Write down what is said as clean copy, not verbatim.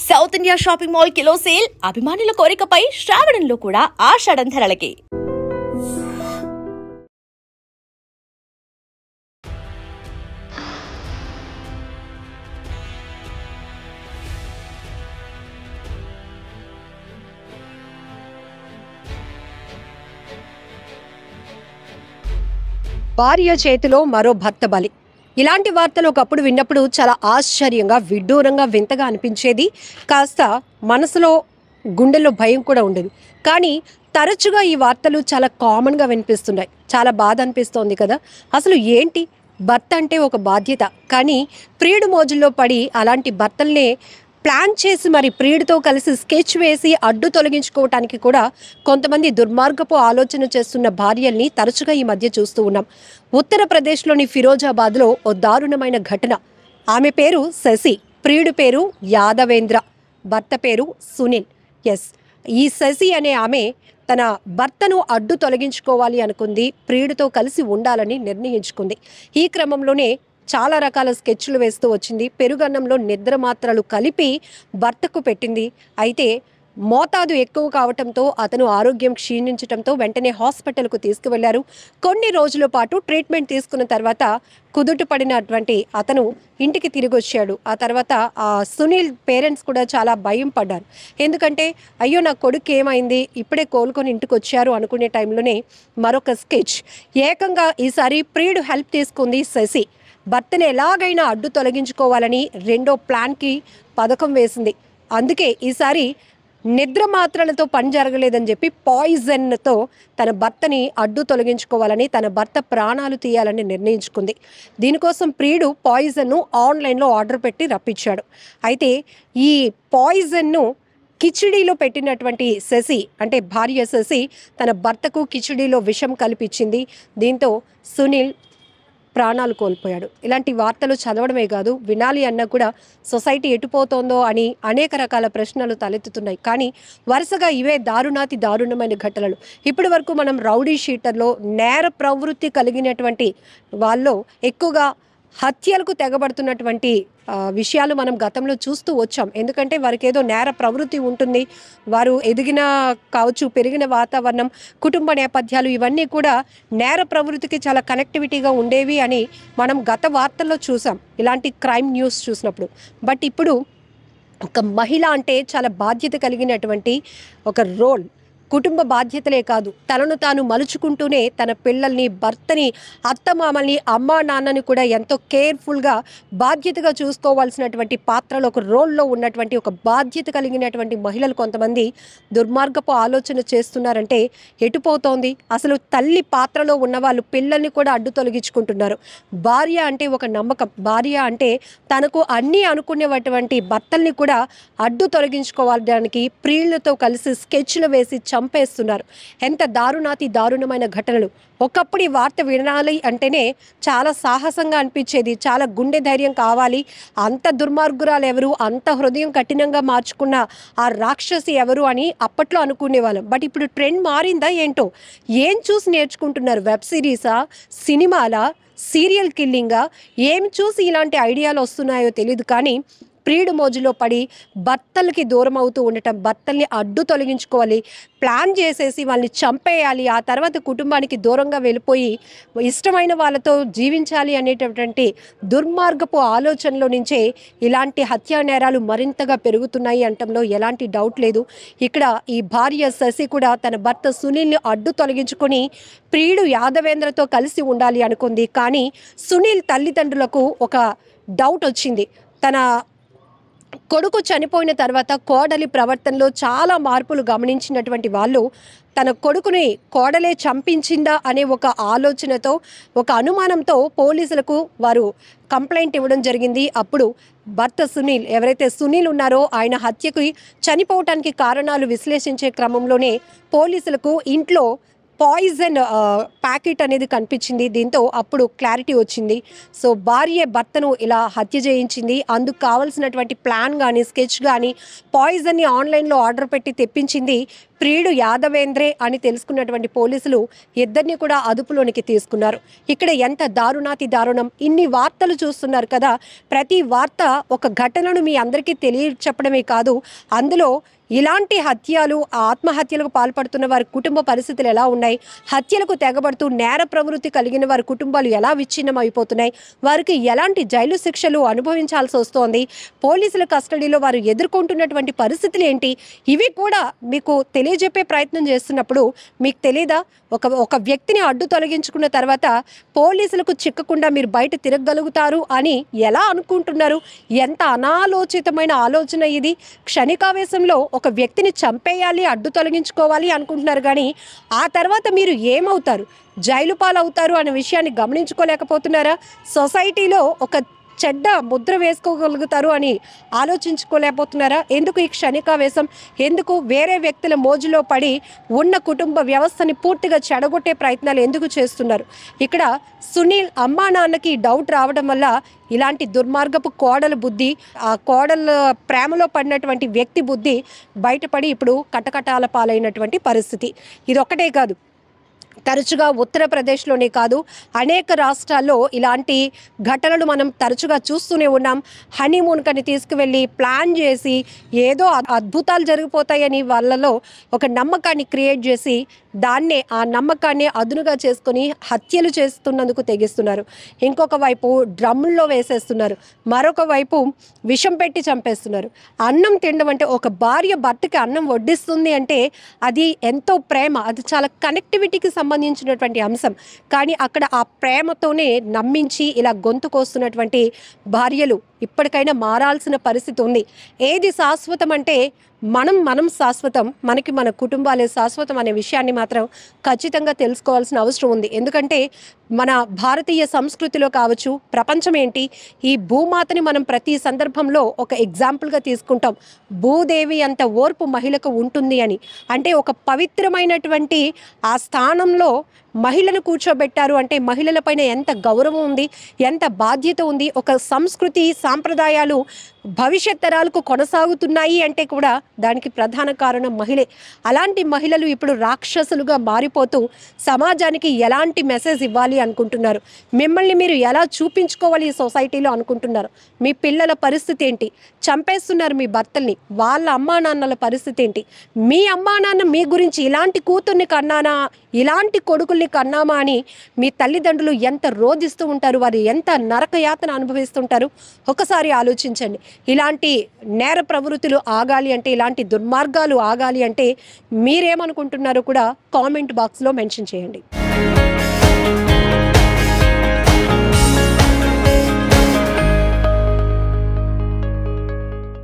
South India shopping mall kilo sale అభిమానుల కోరికపై శ్రావణంలో కూడా ఆషాఢం ధరలకి. భార్య చేతిలో మరో భర్త బలి. ఇలాంటి వార్తలు ఒకప్పుడు విన్నప్పుడు చాలా ఆశ్చర్యంగా, విడ్డూరంగా, వింతగా అనిపించేది. కాస్త మనసులో, గుండెల్లో భయం కూడా ఉండేది. కానీ తరచుగా ఈ వార్తలు చాలా కామన్గా వినిపిస్తున్నాయి. చాలా బాధ అనిపిస్తోంది కదా. అసలు ఏంటి? భర్త అంటే ఒక బాధ్యత, కానీ ప్రియుడు మోజుల్లో పడి అలాంటి భర్తల్నే ప్లాన్ చేసి మరి ప్రియుడితో కలిసి స్కెచ్ వేసి అడ్డు తొలగించుకోవటానికి కూడా కొంతమంది దుర్మార్గపు ఆలోచన చేస్తున్న భార్యల్ని తరచుగా ఈ మధ్య చూస్తూ ఉన్నాం. ఉత్తరప్రదేశ్లోని ఫిరోజాబాద్లో ఓ దారుణమైన ఘటన. ఆమె పేరు శశి, ప్రియుడి పేరు యాదవేంద్ర, భర్త పేరు సునీల్. ఎస్, ఈ శశి అనే ఆమె తన భర్తను అడ్డు తొలగించుకోవాలి అనుకుంది. ప్రియుడితో కలిసి ఉండాలని నిర్ణయించుకుంది. ఈ క్రమంలోనే చాలా రకాల స్కెచ్లు వేస్తూ వచ్చింది. పెరుగన్నంలో నిద్ర మాత్రలు కలిపి భర్తకు పెట్టింది. అయితే మోతాదు ఎక్కువ కావటంతో అతను ఆరోగ్యం క్షీణించడంతో వెంటనే హాస్పిటల్కు తీసుకువెళ్లారు. కొన్ని రోజుల పాటు ట్రీట్మెంట్ తీసుకున్న తర్వాత కుదుట పడినటువంటి అతను ఇంటికి తిరిగి వచ్చాడు. ఆ తర్వాత ఆ సునీల్ పేరెంట్స్ కూడా చాలా భయం పడ్డారు. ఎందుకంటే అయ్యో నా కొడుకు ఏమైంది, ఇప్పుడే కోలుకొని ఇంటికి వచ్చారు అనుకునే టైంలోనే మరొక స్కెచ్. ఏకంగా ఈసారి ప్రియుడు హెల్ప్ తీసుకుంది శశి. భర్తను ఎలాగైనా అడ్డు తొలగించుకోవాలని రెండో ప్లాన్కి పథకం వేసింది. అందుకే ఈసారి నిద్ర మాత్రలతో పని జరగలేదని చెప్పి పాయిజన్తో తన భర్తని అడ్డు తొలగించుకోవాలని, తన భర్త ప్రాణాలు తీయాలని నిర్ణయించుకుంది. దీనికోసం ప్రియుడు పాయిజన్ను ఆన్లైన్లో ఆర్డర్ పెట్టి రప్పించాడు. అయితే ఈ పాయిజన్ను కిచిడీలో పెట్టినటువంటి శశి, అంటే భార్య శశి, తన భర్తకు కిచిడీలో విషం కల్పించింది. దీంతో సునీల్ ప్రాణాలు కోల్పోయాడు. ఇలాంటి వార్తలు చదవడమే కాదు, వినాలి అన్నా కూడా సొసైటీ ఎటుపోతోందో అని అనేక రకాల ప్రశ్నలు తలెత్తుతున్నాయి. కానీ వరుసగా ఇవే దారుణమైన ఘటనలు. ఇప్పటి వరకు మనం రౌడీ షీటర్లో నేర ప్రవృత్తి కలిగినటువంటి వాళ్ళు ఎక్కువగా హత్యలకు తెగబడుతున్నటువంటి విషయాలు మనం గతంలో చూస్తూ వచ్చాం. ఎందుకంటే వారికి ఏదో నేర ప్రవృత్తి ఉంటుంది. వారు ఎదిగిన కావచ్చు, పెరిగిన వాతావరణం, కుటుంబ నేపథ్యాలు ఇవన్నీ కూడా నేర ప్రవృత్తికి చాలా కనెక్టివిటీగా ఉండేవి అని మనం గత వార్తల్లో చూసాం, ఇలాంటి క్రైమ్ న్యూస్ చూసినప్పుడు. బట్ ఇప్పుడు ఒక మహిళ అంటే చాలా బాధ్యత కలిగినటువంటి ఒక రోల్. కుటుంబ బాధ్యతలే కాదు, తనను తాను మలుచుకుంటూనే తన పిల్లల్ని, భర్తని, అత్తమామల్ని, అమ్మా నాన్నని కూడా ఎంతో కేర్ఫుల్గా, బాధ్యతగా చూసుకోవాల్సినటువంటి పాత్రలో ఒక రోల్లో ఉన్నటువంటి ఒక బాధ్యత కలిగినటువంటి మహిళలు కొంతమంది దుర్మార్గపు ఆలోచన చేస్తున్నారంటే ఎటుపోతోంది? అసలు తల్లి పాత్రలో ఉన్న వాళ్ళు పిల్లల్ని కూడా అడ్డు తొలగించుకుంటున్నారు. భార్య అంటే ఒక నమ్మకం, భార్య అంటే తనకు అన్నీ అనుకునేటువంటి భర్తల్ని కూడా అడ్డు తొలగించుకోవడానికి ప్రియులతో కలిసి స్కెచ్లు వేసి చంపేస్తున్నారు. ఎంత దారుణమైన ఘటనలు. ఒకప్పుడు ఈ వార్త వినాలి అంటేనే చాలా సాహసంగా అనిపించేది, చాలా గుండె ధైర్యం కావాలి. అంత దుర్మార్గురాలు ఎవరు, అంత హృదయం కఠినంగా మార్చుకున్న ఆ రాక్షసి ఎవరు అని అప్పట్లో అనుకునేవాళ్ళం. బట్ ఇప్పుడు ట్రెండ్ మారిందా ఏంటో? ఏం చూసి నేర్చుకుంటున్నారు? వెబ్ సిరీసా, సినిమాలా, సీరియల్ కిల్లింగా? ఏం చూసి ఇలాంటి ఐడియాలు వస్తున్నాయో తెలియదు. కానీ ప్రియుడు మోజులో పడి భర్తలకి దూరం అవుతూ ఉండటం, భర్తల్ని అడ్డు తొలగించుకోవాలి, ప్లాన్ చేసేసి వాళ్ళని చంపేయాలి, ఆ తర్వాత కుటుంబానికి దూరంగా వెళ్ళిపోయి ఇష్టమైన వాళ్ళతో జీవించాలి అనేటటువంటి దుర్మార్గపు ఆలోచనలో నుంచే ఇలాంటి హత్యా నేరాలు మరింతగా పెరుగుతున్నాయి అనటంలో ఎలాంటి డౌట్ లేదు. ఇక్కడ ఈ భార్య శశి కూడా తన భర్త సునీల్ని అడ్డు తొలగించుకొని ప్రియుడు యాదవేంద్రతో కలిసి ఉండాలి అనుకుంది. కానీ సునీల్ తల్లిదండ్రులకు ఒక డౌట్ వచ్చింది. తన కొడుకు చనిపోయిన తర్వాత కోడలి ప్రవర్తనలో చాలా మార్పులు గమనించినటువంటి వాళ్ళు తన కొడుకుని కోడలే చంపించిందా అనే ఒక ఆలోచనతో, ఒక అనుమానంతో పోలీసులకు వారు కంప్లైంట్ ఇవ్వడం జరిగింది. అప్పుడు భర్త సునీల్, ఎవరైతే సునీల్ ఉన్నారో ఆయన హత్యకి, చనిపోవటానికి కారణాలు విశ్లేషించే క్రమంలోనే పోలీసులకు ఇంట్లో పాయిజన్ ప్యాకెట్ అనేది కనిపించింది. దీంతో అప్పుడు క్లారిటీ వచ్చింది. సో భార్య భర్తను ఇలా హత్య చేయించింది, అందుకు కావాల్సినటువంటి ప్లాన్ కానీ, స్కెచ్ కానీ, పాయిజన్ని ఆన్లైన్లో ఆర్డర్ పెట్టి తెప్పించింది ప్రియుడు యాదవేంద్రే అని తెలుసుకున్నటువంటి పోలీసులు ఇద్దరిని కూడా అదుపులోనికి తీసుకున్నారు. ఇక్కడ ఎంత దారుణాతి దారుణం, ఇన్ని వార్తలు చూస్తున్నారు కదా. ప్రతి వార్త ఒక ఘటనను మీ అందరికీ తెలియచెప్పడమే కాదు, అందులో ఇలాంటి హత్యలు, ఆత్మహత్యలకు పాల్పడుతున్న వారి కుటుంబ పరిస్థితులు ఎలా ఉన్నాయి, హత్యలకు తెగబడుతూ నేర ప్రవృత్తి కలిగిన వారి కుటుంబాలు ఎలా విచ్ఛిన్నం అయిపోతున్నాయి, వారికి ఎలాంటి జైలు శిక్షలు అనుభవించాల్సి వస్తోంది, పోలీసుల కస్టడీలో వారు ఎదుర్కొంటున్నటువంటి పరిస్థితులు ఏంటి, ఇవి కూడా మీకు తెలియజెప్పే ప్రయత్నం చేస్తున్నప్పుడు మీకు తెలీదా, ఒక వ్యక్తిని అడ్డు తొలగించుకున్న తర్వాత పోలీసులకు చిక్కకుండా మీరు బయట తిరగగలుగుతారు అని ఎలా అనుకుంటున్నారు? ఎంత అనాలోచితమైన ఆలోచన ఇది. క్షణికావేశంలో ఒక వ్యక్తిని చంపేయాలి, అడ్డు తొలగించుకోవాలి అనుకుంటున్నారు, కానీ ఆ తర్వాత మీరు ఏమవుతారు, జైలు పాలవుతారు అనే విషయాన్ని గమనించుకోలేకపోతున్నారా? సొసైటీలో ఒక చెడ్డ ముద్ర వేసుకోగలుగుతారు అని ఆలోచించుకోలేకపోతున్నారా? ఎందుకు ఈ క్షణికావేశం? ఎందుకు వేరే వ్యక్తుల మోజులో పడి ఉన్న కుటుంబ వ్యవస్థని పూర్తిగా చెడగొట్టే ప్రయత్నాలు ఎందుకు చేస్తున్నారు? ఇక్కడ సునీల్ అమ్మా నాన్నకి డౌట్ రావడం వల్ల ఇలాంటి దుర్మార్గపు కోడల బుద్ధి, ఆ కోడల ప్రేమలో పడినటువంటి వ్యక్తి బుద్ధి బయటపడి ఇప్పుడు కటకటాల పాలైనటువంటి పరిస్థితి. ఇదొక్కటే కాదు, తరచుగా ఉత్తరప్రదేశ్లోనే కాదు అనేక రాష్ట్రాల్లో ఇలాంటి ఘటనలు మనం తరచుగా చూస్తూనే ఉన్నాం. హనీమూన్ కని తీసుకువెళ్ళి ప్లాన్ చేసి ఏదో అద్భుతాలు జరిగిపోతాయని వాళ్ళలో ఒక నమ్మకాన్ని క్రియేట్ చేసి దాన్నే, ఆ నమ్మకాన్ని అదునుగా చేసుకొని హత్యలు చేస్తున్నందుకు తెగిస్తున్నారు. ఇంకొక వైపు డ్రమ్ముల్లో వేసేస్తున్నారు, మరొక వైపు విషం పెట్టి చంపేస్తున్నారు. అన్నం తినడం అంటే, ఒక భార్య భర్తకి అన్నం వడ్డిస్తుంది అంటే అది ఎంతో ప్రేమ, అది చాలా కనెక్టివిటీకి సంబంధించినటువంటి అంశం. కానీ అక్కడ ఆ ప్రేమతోనే నమ్మించి ఇలా గొంతు కోస్తున్నటువంటి భార్యలు ఇప్పటికైనా మారాల్సిన పరిస్థితి ఉంది. ఏది శాశ్వతం అంటే మనం శాశ్వతం, మనకి మన కుటుంబాలే శాశ్వతం అనే విషయాన్ని మాత్రం ఖచ్చితంగా తెలుసుకోవాల్సిన అవసరం ఉంది. ఎందుకంటే మన భారతీయ సంస్కృతిలో కావచ్చు, ప్రపంచం ఏంటి, ఈ భూమాతని మనం ప్రతి సందర్భంలో ఒక ఎగ్జాంపుల్గా తీసుకుంటాం. భూదేవి అంత ఓర్పు మహిళకు ఉంటుంది అని. అంటే ఒక పవిత్రమైనటువంటి ఆ స్థానంలో మహిళను కూర్చోబెట్టారు అంటే మహిళలపైన ఎంత గౌరవం ఉంది, ఎంత బాధ్యత ఉంది, ఒక సంస్కృతి సాంప్రదాయాలు భవిష్యత్ తరాలకు కొనసాగుతున్నాయి అంటే కూడా దానికి ప్రధాన కారణం మహిళే. అలాంటి మహిళలు ఇప్పుడు రాక్షసులుగా మారిపోతూ సమాజానికి ఎలాంటి మెసేజ్ ఇవ్వాలి అనుకుంటున్నారు, మిమ్మల్ని మీరు ఎలా చూపించుకోవాలి ఈ సొసైటీలో అనుకుంటున్నారు, మీ పిల్లల పరిస్థితి ఏంటి, చంపేస్తున్నారు మీ భర్తల్ని, వాళ్ళ అమ్మా నాన్నల పరిస్థితి ఏంటి, మీ అమ్మా నాన్న మీ గురించి ఇలాంటి కూతుర్ని కన్నానా, ఇలాంటి కొడుకుల్ని కన్నామా అని మీ తల్లిదండ్రులు ఎంత రోధిస్తూ ఉంటారు, వారు ఎంత నరకయాతన అనుభవిస్తుంటారు ఒకసారి ఆలోచించండి. ఇలాంటి నేర ప్రవృత్తులు ఆగాలి అంటే, ఇలాంటి దుర్మార్గాలు ఆగాలి అంటే మీరేమనుకుంటున్నారో కూడా కామెంట్ బాక్స్లో మెన్షన్ చేయండి.